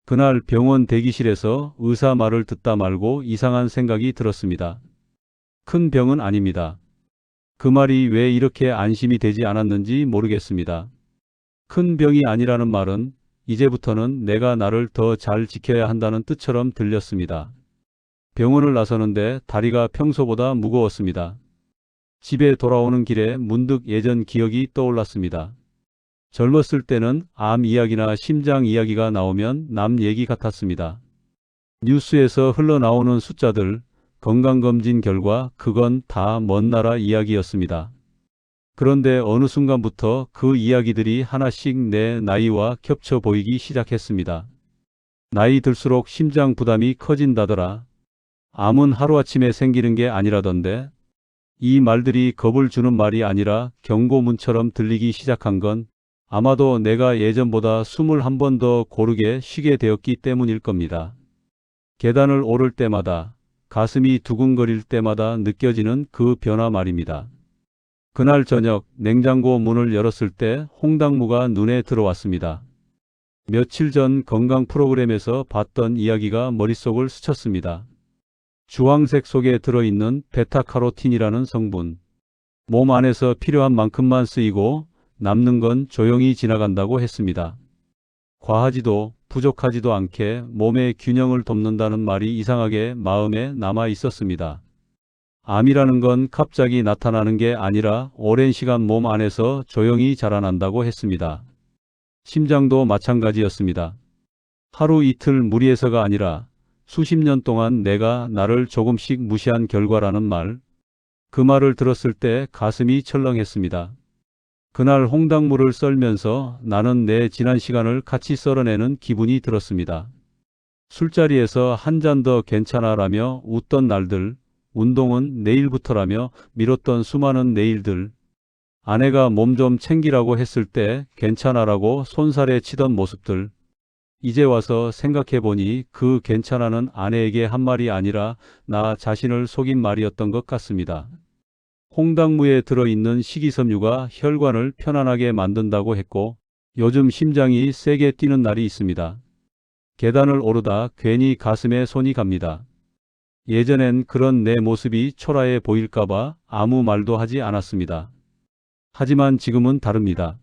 그날 병원 대기실에서 의사 말을 듣다 말고 이상한 생각이 들었습니다. 큰 병은 아닙니다. 그 말이 왜 이렇게 안심이 되지 않았는지 모르겠습니다. 큰 병이 아니라는 말은 이제부터는 내가 나를 더 잘 지켜야 한다는 뜻처럼 들렸습니다. 병원을 나서는데 다리가 평소보다 무거웠습니다. 집에 돌아오는 길에 문득 예전 기억이 떠올랐습니다. 젊었을 때는 암 이야기나 심장 이야기가 나오면 남 얘기 같았습니다. 뉴스에서 흘러나오는 숫자들, 건강검진 결과 그건 다 먼 나라 이야기였습니다. 그런데 어느 순간부터 그 이야기들이 하나씩 내 나이와 겹쳐 보이기 시작했습니다. 나이 들수록 심장 부담이 커진다더라. 암은 하루아침에 생기는 게 아니라던데. 이 말들이 겁을 주는 말이 아니라 경고문처럼 들리기 시작한 건 아마도 내가 예전보다 숨을 한 번 더 고르게 쉬게 되었기 때문일 겁니다. 계단을 오를 때마다, 가슴이 두근거릴 때마다 느껴지는 그 변화 말입니다. 그날 저녁 냉장고 문을 열었을 때 홍당무가 눈에 들어왔습니다. 며칠 전 건강 프로그램에서 봤던 이야기가 머릿속을 스쳤습니다. 주황색 속에 들어있는 베타카로틴이라는 성분. 몸 안에서 필요한 만큼만 쓰이고 남는 건 조용히 지나간다고 했습니다. 과하지도 부족하지도 않게 몸의 균형을 돕는다는 말이 이상하게 마음에 남아 있었습니다. 암이라는 건 갑자기 나타나는 게 아니라 오랜 시간 몸 안에서 조용히 자라난다고 했습니다. 심장도 마찬가지였습니다. 하루 이틀 무리해서가 아니라 수십 년 동안 내가 나를 조금씩 무시한 결과라는 말. 그 말을 들었을 때 가슴이 철렁했습니다. 그날 홍당무를 썰면서 나는 내 지난 시간을 같이 썰어내는 기분이 들었습니다. 술자리에서 한 잔 더 괜찮아라며 웃던 날들, 운동은 내일부터라며 미뤘던 수많은 내일들, 아내가 몸 좀 챙기라고 했을 때 괜찮아라고 손살에 치던 모습들, 이제 와서 생각해보니 그 괜찮아는 아내에게 한 말이 아니라 나 자신을 속인 말이었던 것 같습니다. 홍당무에 들어있는 식이섬유가 혈관을 편안하게 만든다고 했고 요즘 심장이 세게 뛰는 날이 있습니다. 계단을 오르다 괜히 가슴에 손이 갑니다. 예전엔 그런 내 모습이 초라해 보일까봐 아무 말도 하지 않았습니다. 하지만 지금은 다릅니다.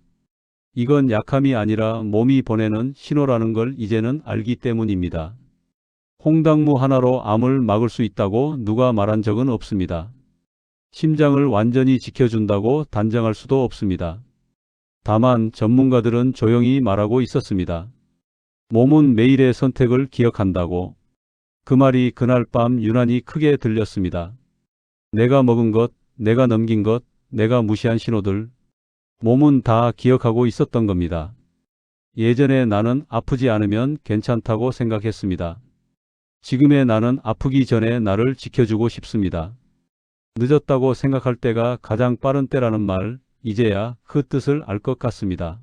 이건 약함이 아니라 몸이 보내는 신호라는 걸 이제는 알기 때문입니다. 홍당무 하나로 암을 막을 수 있다고 누가 말한 적은 없습니다. 심장을 완전히 지켜준다고 단정할 수도 없습니다. 다만 전문가들은 조용히 말하고 있었습니다. 몸은 매일의 선택을 기억한다고. 그 말이 그날 밤 유난히 크게 들렸습니다. 내가 먹은 것, 내가 넘긴 것, 내가 무시한 신호들. 몸은 다 기억하고 있었던 겁니다. 예전에 나는 아프지 않으면 괜찮다고 생각했습니다. 지금의 나는 아프기 전에 나를 지켜주고 싶습니다. 늦었다고 생각할 때가 가장 빠른 때라는 말, 이제야 그 뜻을 알 것 같습니다.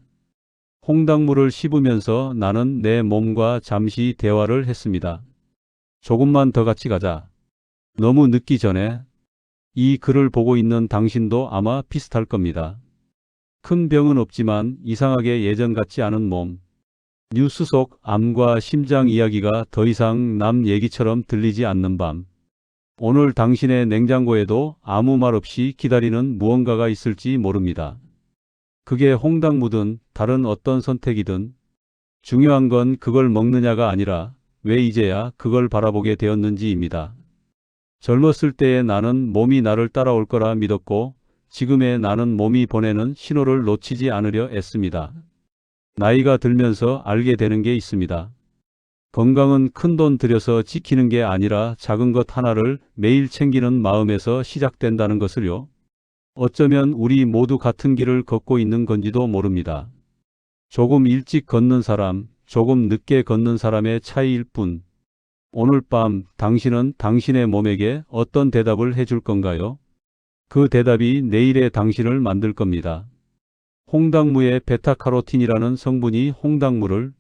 홍당무를 씹으면서 나는 내 몸과 잠시 대화를 했습니다. 조금만 더 같이 가자. 너무 늦기 전에. 이 글을 보고 있는 당신도 아마 비슷할 겁니다. 큰 병은 없지만 이상하게 예전 같지 않은 몸. 뉴스 속 암과 심장 이야기가 더 이상 남 얘기처럼 들리지 않는 밤. 오늘 당신의 냉장고에도 아무 말 없이 기다리는 무언가가 있을지 모릅니다. 그게 홍당무든 다른 어떤 선택이든 중요한 건 그걸 먹느냐가 아니라 왜 이제야 그걸 바라보게 되었는지입니다. 젊었을 때의 나는 몸이 나를 따라올 거라 믿었고 지금의 나는 몸이 보내는 신호를 놓치지 않으려 애씁니다. 나이가 들면서 알게 되는 게 있습니다. 건강은 큰돈 들여서 지키는 게 아니라 작은 것 하나를 매일 챙기는 마음에서 시작된다는 것을요. 어쩌면 우리 모두 같은 길을 걷고 있는 건지도 모릅니다. 조금 일찍 걷는 사람, 조금 늦게 걷는 사람의 차이일 뿐. 오늘 밤 당신은 당신의 몸에게 어떤 대답을 해줄 건가요? 그 대답이 내일의 당신을 만들 겁니다. 홍당무의 베타카로틴이라는 성분이 홍당무를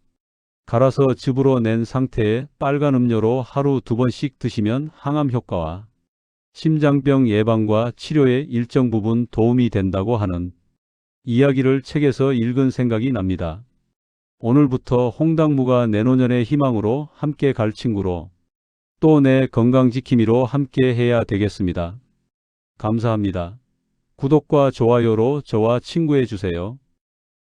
갈아서 즙으로 낸 상태의 빨간 음료로 하루 2번씩 드시면 항암 효과와 심장병 예방과 치료에 일정 부분 도움이 된다고 하는 이야기를 책에서 읽은 생각이 납니다. 오늘부터 홍당무가 내노년의 희망으로 함께 갈 친구로 또 내 건강 지킴이로 함께 해야 되겠습니다. 감사합니다. 구독과 좋아요로 저와 친구해 주세요.